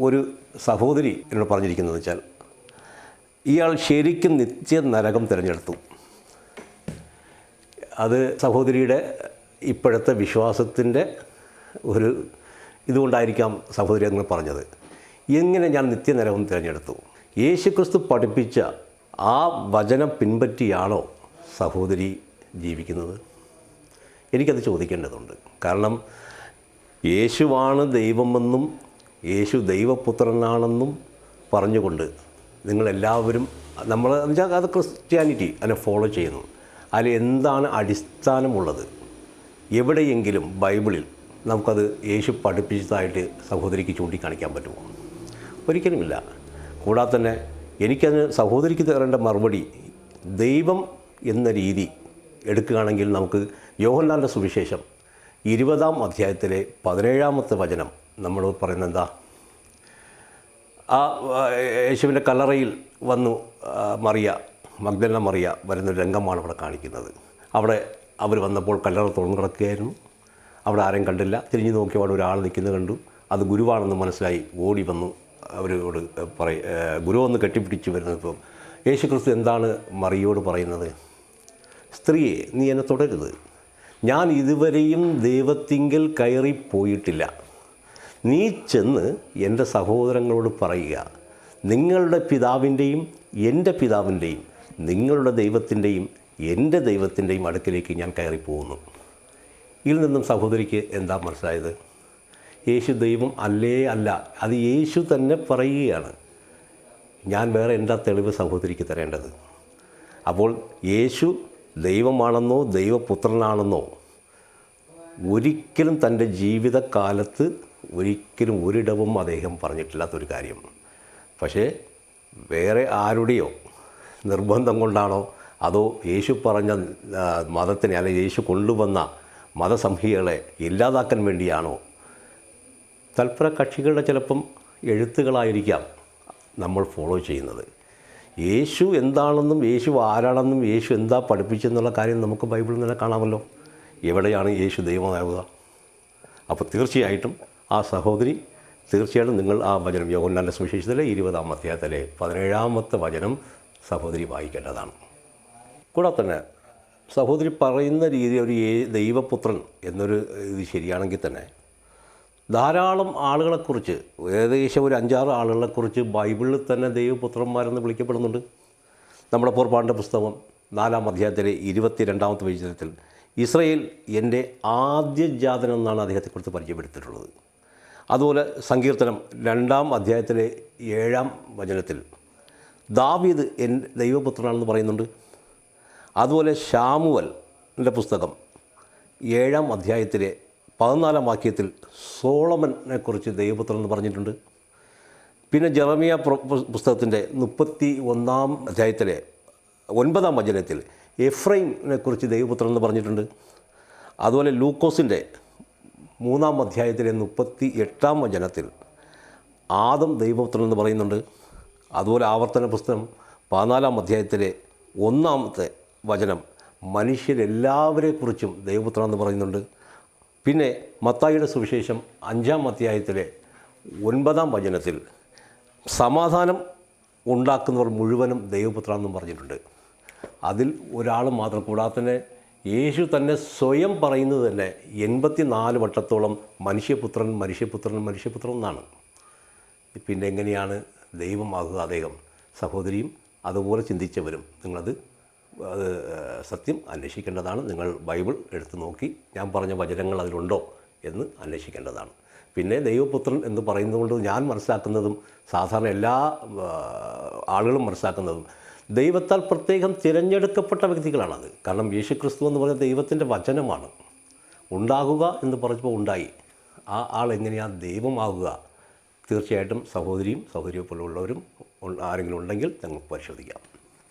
ഒരു സഹോദരി എന്നോട് പറഞ്ഞിരിക്കുന്നത് വെച്ചാൽ, ഇയാൾ ശരിക്കും നിത്യ നരകം തിരഞ്ഞെടുത്തു. അത് സഹോദരിയുടെ ഇപ്പോഴത്തെ വിശ്വാസത്തിൻ്റെ ഒരു ഇതുകൊണ്ടായിരിക്കാം സഹോദരി അങ്ങനെ പറഞ്ഞത്. എങ്ങനെ ഞാൻ നിത്യനരകം തിരഞ്ഞെടുത്തു? യേശുക്രിസ്തു പഠിപ്പിച്ച ആ വചനം പിൻപറ്റിയാണോ സഹോദരി ജീവിക്കുന്നത്? എനിക്കത് ചോദിക്കേണ്ടതുണ്ട്. കാരണം യേശുവാണ് ദൈവമെന്നും യേശു ദൈവപുത്രനാണെന്നും പറഞ്ഞുകൊണ്ട് നിങ്ങളെല്ലാവരും നമ്മൾ എന്നുവെച്ചാൽ അത് ക്രിസ്ത്യാനിറ്റി അതിനെ ഫോളോ ചെയ്യുന്നു. അതിൽ എന്താണ് അടിസ്ഥാനമുള്ളത്? എവിടെയെങ്കിലും ബൈബിളിൽ നമുക്കത് യേശു പഠിപ്പിച്ചതായിട്ട് സഹോദരിക്ക് ചൂണ്ടിക്കാണിക്കാൻ പറ്റുമോ? ഒരിക്കലുമില്ല. കൂടാതെ തന്നെ എനിക്കതിന് സഹോദരിക്ക് തരേണ്ട മറുപടി, ദൈവം എന്ന രീതി എടുക്കുകയാണെങ്കിൽ നമുക്ക് യോഹന്നാൻ്റെ സുവിശേഷം 20-ാം അധ്യായത്തിലെ 17-ാമത്തെ വചനം നമ്മൾ പറയുന്നത് എന്താ? ആ യേശുവിൻ്റെ കല്ലറയിൽ വന്നു മഗ്ദലന മറിയ വരുന്നൊരു രംഗമാണ് അവിടെ കാണിക്കുന്നത്. അവിടെ അവർ വന്നപ്പോൾ കല്ലറ തുറന്നു കിടക്കുകയായിരുന്നു. അവിടെ ആരെയും കണ്ടില്ല. തിരിഞ്ഞു നോക്കിയപ്പോൾ അവിടെ ഒരാൾ നിൽക്കുന്നത് കണ്ടു. അത് ഗുരുവാണെന്ന് മനസ്സിലായി. ഓടി വന്നു അവരോട് ഗുരു ഒന്ന് കെട്ടിപ്പിടിച്ച് വരുന്നപ്പം യേശു ക്രിസ്തു എന്താണ് മറിയോട് പറയുന്നത്? സ്ത്രീയെ, നീ എന്നെ തുടരുത്. ഞാൻ ഇതുവരെയും ദൈവത്തിങ്കൽ കയറിപ്പോയിട്ടില്ല. നീ ചെന്ന് എൻ്റെ സഹോദരങ്ങളോട് പറയുക, നിങ്ങളുടെ പിതാവിൻ്റെയും എൻ്റെ പിതാവിൻ്റെയും നിങ്ങളുടെ ദൈവത്തിൻ്റെയും എൻ്റെ ദൈവത്തിൻ്റെയും അടുക്കിലേക്ക് ഞാൻ കയറിപ്പോകുന്നു. ഇതിൽ നിന്നും സഹോദരിക്ക് എന്താ മനസ്സിലായത്? യേശു ദൈവം അല്ലേ? അല്ല, അത് യേശു തന്നെ പറയുകയാണ്. ഞാൻ വേറെ എന്താ തെളിവ് സഹോദരിക്ക് തരേണ്ടത്? അപ്പോൾ യേശു ദൈവമാണെന്നോ ദൈവപുത്രനാണെന്നോ ഒരിക്കലും തൻ്റെ ജീവിതകാലത്ത് ഒരിക്കലും ഒരിടവും അദ്ദേഹം പറഞ്ഞിട്ടില്ലാത്തൊരു കാര്യം. പക്ഷേ വേറെ ആരുടെയോ നിർബന്ധം കൊണ്ടാണോ അതോ യേശു പറഞ്ഞ മതത്തിനെ അല്ലെങ്കിൽ യേശു കൊണ്ടുവന്ന മതസംഹികളെ ഇല്ലാതാക്കാൻ വേണ്ടിയാണോ? തൽപര കക്ഷികളുടെ ചിലപ്പം എഴുത്തുകളായിരിക്കാം നമ്മൾ ഫോളോ ചെയ്യുന്നത്. യേശു എന്താണെന്നും യേശു ആരാണെന്നും യേശു എന്താ പഠിപ്പിച്ചെന്നുള്ള കാര്യം നമുക്ക് ബൈബിളിൽ തന്നെ കാണാമല്ലോ. എവിടെയാണ് യേശു ദൈവമാവുക? അപ്പോൾ തീർച്ചയായിട്ടും ആ സഹോദരി തീർച്ചയായിട്ടും നിങ്ങൾ ആ വചനം യോഹന്നാൻ്റെ സുവിശേഷത്തിലെ 20-ാം അധ്യായത്തിലെ 17-ാമത്തെ വചനം സഹോദരി വായിക്കേണ്ടതാണ്. കൂടാതെ തന്നെ സഹോദരി പറയുന്ന രീതി ഒരു ദൈവപുത്രൻ എന്നൊരു ഇത് ശരിയാണെങ്കിൽ തന്നെ ധാരാളം ആളുകളെക്കുറിച്ച്, ഏകദേശം ഒരു 5-6 ആളുകളെക്കുറിച്ച് ബൈബിളിൽ തന്നെ ദൈവപുത്രന്മാരെന്ന് വിളിക്കപ്പെടുന്നുണ്ട്. നമ്മുടെ പുറപ്പാടിൻ്റെ പുസ്തകം 4-ാം അധ്യായത്തിലെ 22-ാമത്തെ വചനത്തിൽ ഇസ്രയേൽ എൻ്റെ ആദ്യജാതനെന്നാണ് അദ്ദേഹത്തെക്കുറിച്ച് പരിചയപ്പെടുത്തിയിട്ടുള്ളത്. അതുപോലെ സങ്കീർത്തനം 2-ാം അധ്യായത്തിലെ 7-ാം വചനത്തിൽ ദാവീദ് എൻ്റെ ദൈവപുത്രനാണെന്ന് പറയുന്നുണ്ട്. അതുപോലെ ശാമുവലിൻ്റെ പുസ്തകം 7-ാം അധ്യായത്തിലെ 14-ാം വാക്യത്തിൽ സോളമനെക്കുറിച്ച് ദൈവപുത്രൻ എന്ന് പറഞ്ഞിട്ടുണ്ട്. പിന്നെ ജെറമിയ പുസ്തകത്തിൻ്റെ 31-ാം അധ്യായത്തിലെ 9-ാം വചനത്തിൽ എഫ്രൈമിനെക്കുറിച്ച് ദൈവപുത്രൻ എന്ന് പറഞ്ഞിട്ടുണ്ട്. അതുപോലെ ലൂക്കോസിൻ്റെ 3-ാം അധ്യായത്തിലെ 38-ാം വചനത്തിൽ ആദം ദൈവപുത്രൻ എന്ന് പറയുന്നുണ്ട്. അതുപോലെ ആവർത്തന പുസ്തകം 14-ാം അധ്യായത്തിലെ 1-ാമത്തെ വചനം മനുഷ്യരെല്ലാവരെക്കുറിച്ചും ദൈവപുത്രൻ എന്ന് പറയുന്നുണ്ട്. പിന്നെ മത്തായിയുടെ സുവിശേഷം 5-ാം അധ്യായത്തിലെ 9-ാം വചനത്തിൽ സമാധാനം ഉണ്ടാക്കുന്നവർ മുഴുവനും ദൈവപുത്രൻ എന്നും പറഞ്ഞിട്ടുണ്ട്. അതിൽ ഒരാൾ മാത്രം. കൂടാതെ തന്നെ യേശു തന്നെ സ്വയം പറയുന്നത് തന്നെ 84 വട്ടത്തോളം മനുഷ്യപുത്രൻ മനുഷ്യപുത്രൻ മനുഷ്യപുത്രൻ എന്നാണ്. പിന്നെ എങ്ങനെയാണ് ദൈവമാകുക അദ്ദേഹം? സഹോദരിയും അതുപോലെ ചിന്തിച്ചവരും നിങ്ങളത് സത്യം അന്വേഷിക്കേണ്ടതാണ്. നിങ്ങൾ ബൈബിൾ എടുത്ത് നോക്കി ഞാൻ പറഞ്ഞ വചനങ്ങൾ അതിലുണ്ടോ എന്ന് അന്വേഷിക്കേണ്ടതാണ്. പിന്നെ ദൈവപുത്രൻ എന്ന് പറയുന്നതുകൊണ്ട് ഞാൻ മനസ്സിലാക്കുന്നതും സാധാരണ എല്ലാ ആളുകളും മനസ്സിലാക്കുന്നതും ദൈവത്താൽ പ്രത്യേകം തിരഞ്ഞെടുക്കപ്പെട്ട വ്യക്തികളാണത്. കാരണം യേശുക്രിസ്തു എന്ന് പറഞ്ഞ ദൈവത്തിൻ്റെ വചനമാണ്. ഉണ്ടാകുക എന്ന് പറഞ്ഞപ്പോൾ ഉണ്ടായി. ആ ആൾ എങ്ങനെയാണ് ദൈവമാകുക? തീർച്ചയായിട്ടും സഹോദരിയെ പോലുള്ളവരും ആരെങ്കിലും ഉണ്ടെങ്കിൽ ഞങ്ങൾക്ക് പരിശോധിക്കാം.